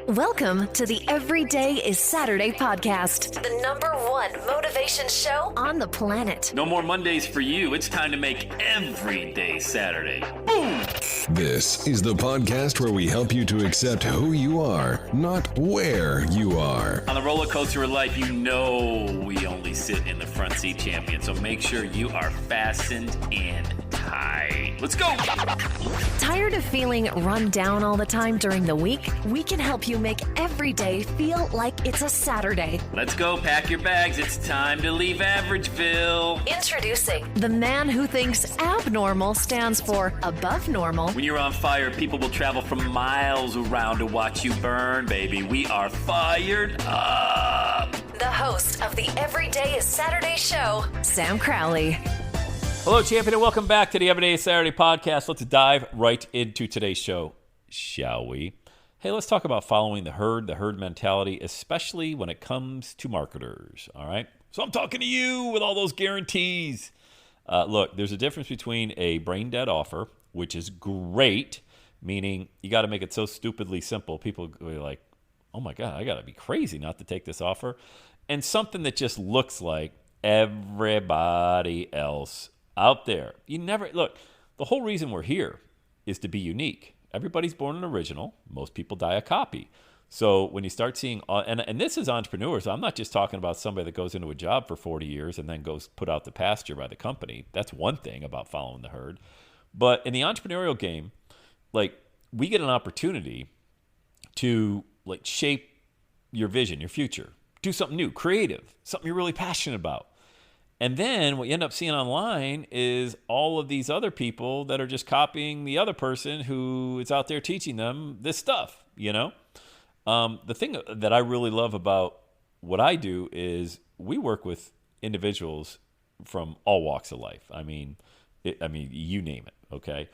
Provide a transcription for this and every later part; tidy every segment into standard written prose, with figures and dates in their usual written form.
Welcome to the Everyday is Saturday podcast, the #1 motivation show on the planet. No more Mondays for you. It's time to make every day Saturday. Boom! This is the podcast where we help you to accept who you are, not where you are. On the roller coaster of life, you know we only sit in the front seat, champion. So make sure you are fastened and tight. Let's go! Tired of feeling run down all the time during the week? We can help you make every day feel like it's a Saturday. Let's go. Pack your bags. It's time to leave Averageville. Introducing the man who thinks abnormal stands for above normal. When you're on fire, people will travel from miles around to watch you burn, baby. We are fired up. The host of the Everyday is Saturday show, Sam Crowley. Hello, champion, and welcome back to the Everyday is Saturday podcast. Let's dive right into today's show, shall we? Hey, let's talk about following the herd mentality, especially when it comes to marketers, all right? So I'm talking to you with all those guarantees. Look, there's a difference between a brain-dead offer, which is great, meaning you got to make it so stupidly simple. People are like, oh my God, I got to be crazy not to take this offer. And something that just looks like everybody else out there. Look, the whole reason we're here is to be unique. Everybody's born an original. Most people die a copy. So when you start seeing, and this is entrepreneurs, I'm not just talking about somebody that goes into a job for 40 years and then goes put out the pasture by the company. That's one thing about following the herd. But in the entrepreneurial game, like, we get an opportunity to like shape your vision, your future, do something new, creative, something you're really passionate about. And then what you end up seeing online is all of these other people that are just copying the other person who is out there teaching them this stuff, you know? The thing that I really love about what I do is we work with individuals from all walks of life. I mean, you name it, okay?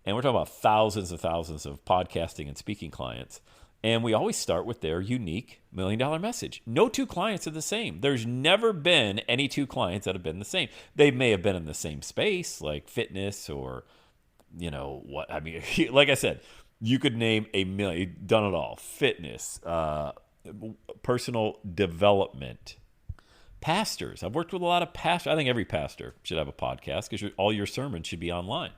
And we're talking about thousands and thousands of podcasting and speaking clients. And we always start with their unique $1 million message. No two clients are the same. There's never been any two clients that have been the same. They may have been in the same space, like fitness or, you know, what. I mean, like I said, you could name a million. You've done it all. Fitness, personal development, pastors. I've worked with a lot of pastors. I think every pastor should have a podcast because all your sermons should be online.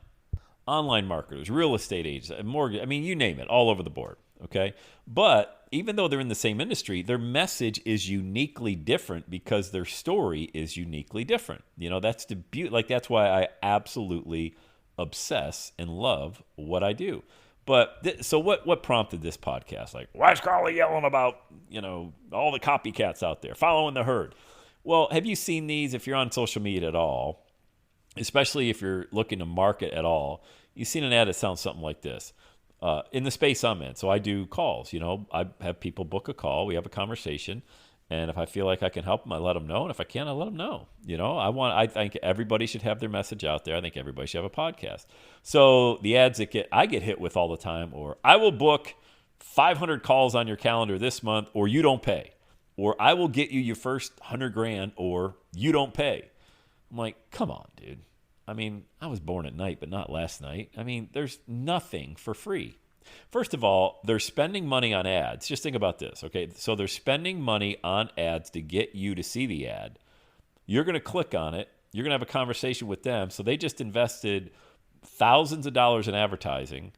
Online marketers, real estate agents, mortgage. I mean, you name it, all over the board. Okay. But even though they're in the same industry, their message is uniquely different because their story is uniquely different. You know, that's the beauty. Like, that's why I absolutely obsess and love what I do. But so what prompted this podcast? Like, why is Carly yelling about, you know, all the copycats out there following the herd? Well, have you seen these? If you're on social media at all, especially if you're looking to market at all, you've seen an ad that sounds something like this. In the space I'm in. So I do calls, you know, I have people book a call. We have a conversation. And if I feel like I can help them, I let them know. And if I can't, I let them know. You know, I think everybody should have their message out there. I think everybody should have a podcast. So the ads that I get hit with all the time, or I will book 500 calls on your calendar this month, or you don't pay, or I will get you your first 100 grand, or you don't pay. I'm like, come on, dude. I mean, I was born at night, but not last night. I mean, there's nothing for free. First of all, they're spending money on ads. Just think about this, okay? So they're spending money on ads to get you to see the ad. You're going to click on it. You're going to have a conversation with them. So they just invested thousands of dollars in advertising,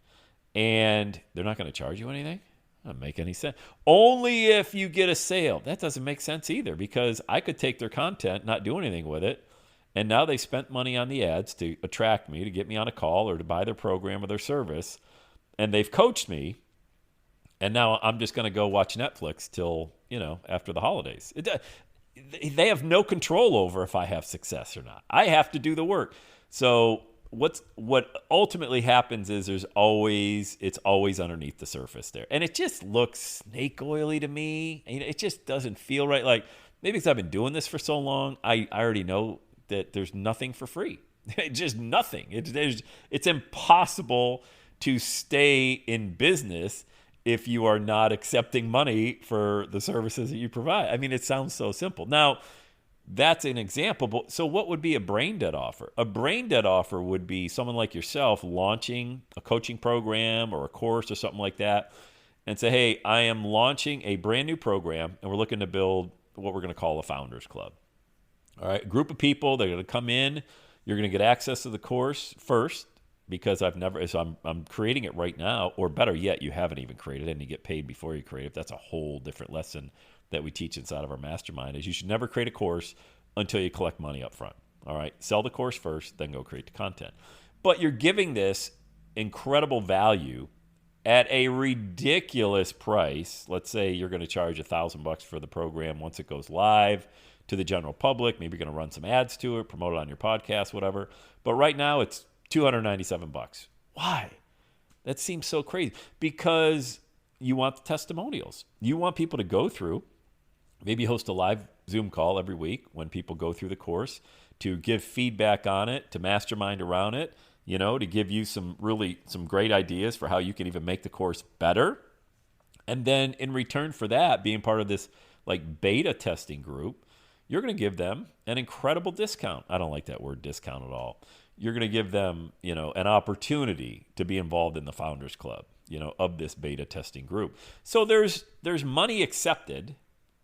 and they're not going to charge you anything? That doesn't make any sense. Only if you get a sale. That doesn't make sense either, because I could take their content, not do anything with it, and now they spent money on the ads to attract me, to get me on a call, or to buy their program or their service. And they've coached me. And now I'm just going to go watch Netflix till, you know, after the holidays. They have no control over if I have success or not. I have to do the work. So what ultimately happens is it's always underneath the surface there. And it just looks snake oily to me. It just doesn't feel right. Like, maybe because I've been doing this for so long, I already know that there's nothing for free. Just nothing. It's impossible to stay in business if you are not accepting money for the services that you provide. I mean, it sounds so simple. Now, that's an example. But so what would be a brain dead offer? A brain dead offer would be someone like yourself launching a coaching program or a course or something like that. and say, hey, I am launching a brand new program, and we're looking to build what we're going to call a Founders Club. All right, a group of people, they're going to come in. You're going to get access to the course first because I'm creating it right now, or better yet, you haven't even created it and you get paid before you create it. That's a whole different lesson that we teach inside of our mastermind is you should never create a course until you collect money up front. All right, sell the course first, then go create the content. But you're giving this incredible value at a ridiculous price. Let's say you're going to charge $1,000 for the program once it goes live to the general public. Maybe you're going to run some ads to it, promote it on your podcast, whatever. But right now it's $297. Why? That seems so crazy. Because you want the testimonials. You want people to go through, maybe host a live Zoom call every week when people go through the course to give feedback on it, to mastermind around it, to give you some great ideas for how you can even make the course better. And then in return for that, being part of this like beta testing group, you're going to give them an incredible discount. I don't like that word discount at all. You're going to give them, an opportunity to be involved in the Founders Club, of this beta testing group. So there's money accepted.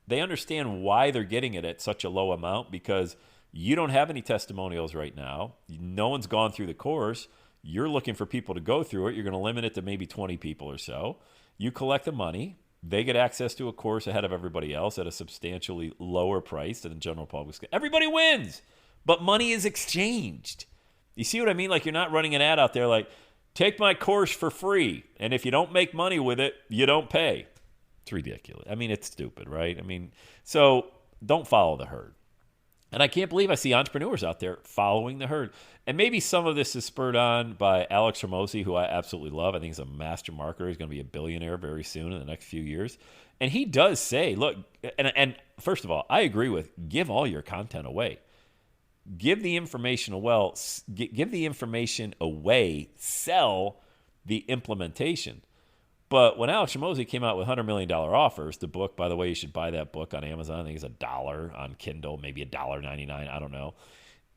They understand why they're getting it at such a low amount because you don't have any testimonials right now. No one's gone through the course. You're looking for people to go through it. You're going to limit it to maybe 20 people or so. You collect the money. They get access to a course ahead of everybody else at a substantially lower price than the general public. Everybody wins, but money is exchanged. You see what I mean? Like you're not running an ad out there like, take my course for free, and if you don't make money with it, you don't pay. It's ridiculous. I mean, it's stupid, right? I mean, so don't follow the herd. And I can't believe I see entrepreneurs out there following the herd. And maybe some of this is spurred on by Alex Hormozi, who I absolutely love. I think he's a master marketer. He's going to be a billionaire very soon in the next few years. And he does say, look, and first of all, I agree with give all your content away. Give the information away, sell the implementation. But when Alex Hormozi came out with $100 million offers, the book, by the way, you should buy that book on Amazon. I think it's $1 on Kindle, maybe $1.99. I don't know.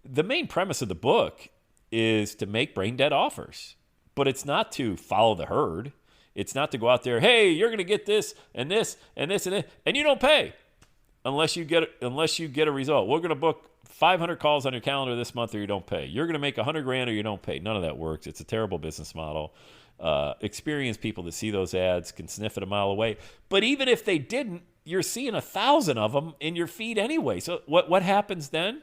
The main premise of the book is to make brain dead offers, but it's not to follow the herd. It's not to go out there, hey, you're going to get this and this and this and this, and you don't pay unless you get a result. We're going to book 500 calls on your calendar this month or you don't pay. You're going to make $100,000 or you don't pay. None of that works. It's a terrible business model. Experienced people that see those ads can sniff it a mile away. But even if they didn't, you're seeing 1,000 of them in your feed anyway. So what happens then?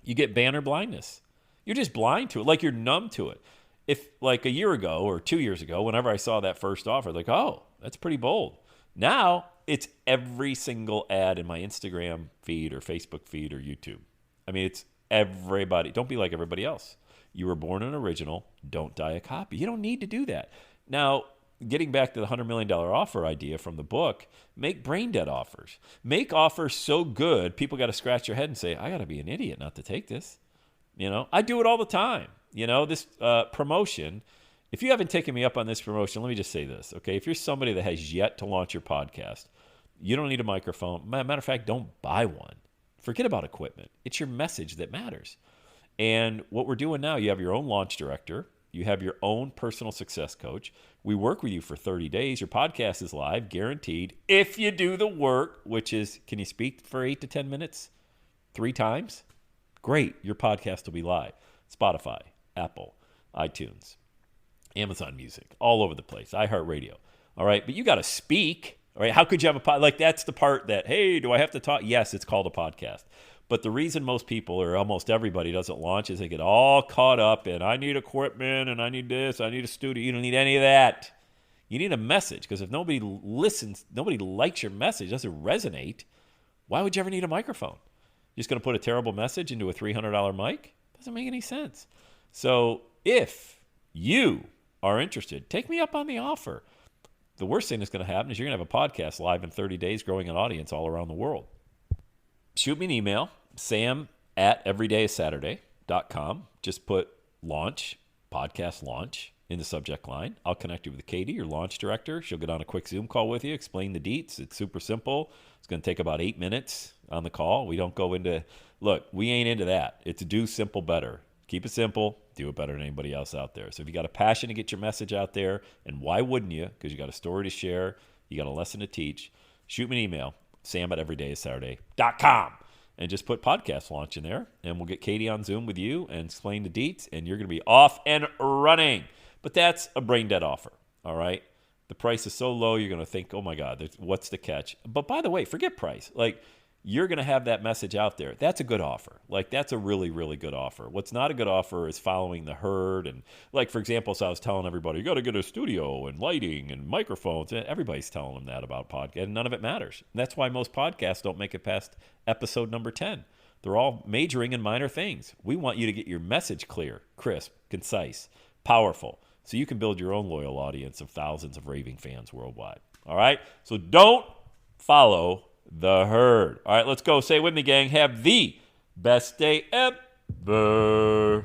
You get banner blindness. You're just blind to it, like you're numb to it. If like a year ago or 2 years ago, whenever I saw that first offer, like, oh, that's pretty bold. Now it's every single ad in my Instagram feed or Facebook feed or YouTube. I mean, it's everybody. Don't be like everybody else. You were born an original. Don't die a copy. You don't need to do that. Now, getting back to the $100 million offer idea from the book, make brain dead offers. Make offers so good, people got to scratch their head and say, I got to be an idiot not to take this. I do it all the time. This promotion, if you haven't taken me up on this promotion, let me just say this, okay? If you're somebody that has yet to launch your podcast, you don't need a microphone. Matter of fact, don't buy one. Forget about equipment. It's your message that matters. And what we're doing now, you have your own launch director. You have your own personal success coach. We work with you for 30 days. Your podcast is live, guaranteed. If you do the work, which is, can you speak for 8 to 10 minutes 3 times? Great. Your podcast will be live. Spotify, Apple, iTunes, Amazon Music, all over the place, iHeartRadio. All right. But you got to speak. All right. How could you have a podcast? Like that's the part that, hey, do I have to talk? Yes, it's called a podcast. But the reason most people or almost everybody doesn't launch is they get all caught up in, I need equipment and I need this, I need a studio. You don't need any of that. You need a message because if nobody listens, nobody likes your message, doesn't resonate, why would you ever need a microphone? You're just going to put a terrible message into a $300 mic? Doesn't make any sense. So if you are interested, take me up on the offer. The worst thing that's going to happen is you're going to have a podcast live in 30 days growing an audience all around the world. Shoot me an email, sam@everydaysaturday.com. Just put launch, podcast launch in the subject line. I'll connect you with Katie, your launch director. She'll get on a quick Zoom call with you, explain the deets. It's super simple. It's going to take about 8 minutes on the call. We don't go into, look, we ain't into that. It's do simple better. Keep it simple, do it better than anybody else out there. So if you got a passion to get your message out there, and why wouldn't you? Because you got a story to share, you got a lesson to teach, shoot me an email, sam@everydayissaturday.com, and just put podcast launch in there, and we'll get Katie on Zoom with you and explain the deets, and you're going to be off and running. But that's a brain dead offer, all right? The price is so low, you're going to think, oh my God, what's the catch? But by the way, forget price. Like, you're going to have that message out there. That's a good offer. Like, that's a really, really good offer. What's not a good offer is following the herd. And like, for example, so I was telling everybody, you got to get a studio and lighting and microphones. Everybody's telling them that about podcast, and none of it matters. And that's why most podcasts don't make it past episode number 10. They're all majoring in minor things. We want you to get your message clear, crisp, concise, powerful, so you can build your own loyal audience of thousands of raving fans worldwide. All right? So don't follow the herd. All right, let's go. Say it with me, gang. Have the best day ever.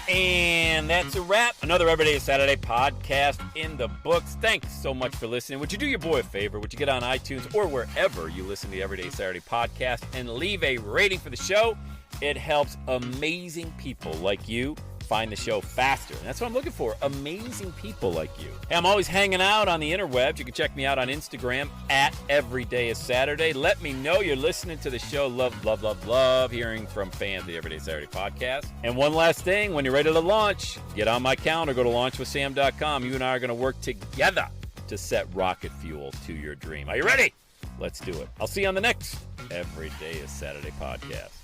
And that's a wrap. Another Everyday is Saturday podcast in the books. Thanks so much for listening. Would you do your boy a favor? Would you get on iTunes or wherever you listen to the Everyday Saturday podcast and leave a rating for the show? It helps amazing people like you find the show faster. And that's what I'm looking for, amazing people like you. Hey, I'm always hanging out on the interwebs. You can check me out on Instagram @EverydayIsSaturday. Let me know you're listening to the show. Love hearing from fans of the Everyday Saturday podcast. And one last thing, when you're ready to launch, get on my calendar, go to launchwithsam.com. You and I are going to work together to set rocket fuel to your dream. Are you ready? Let's do it. I'll see you on the next Everyday is Saturday podcast.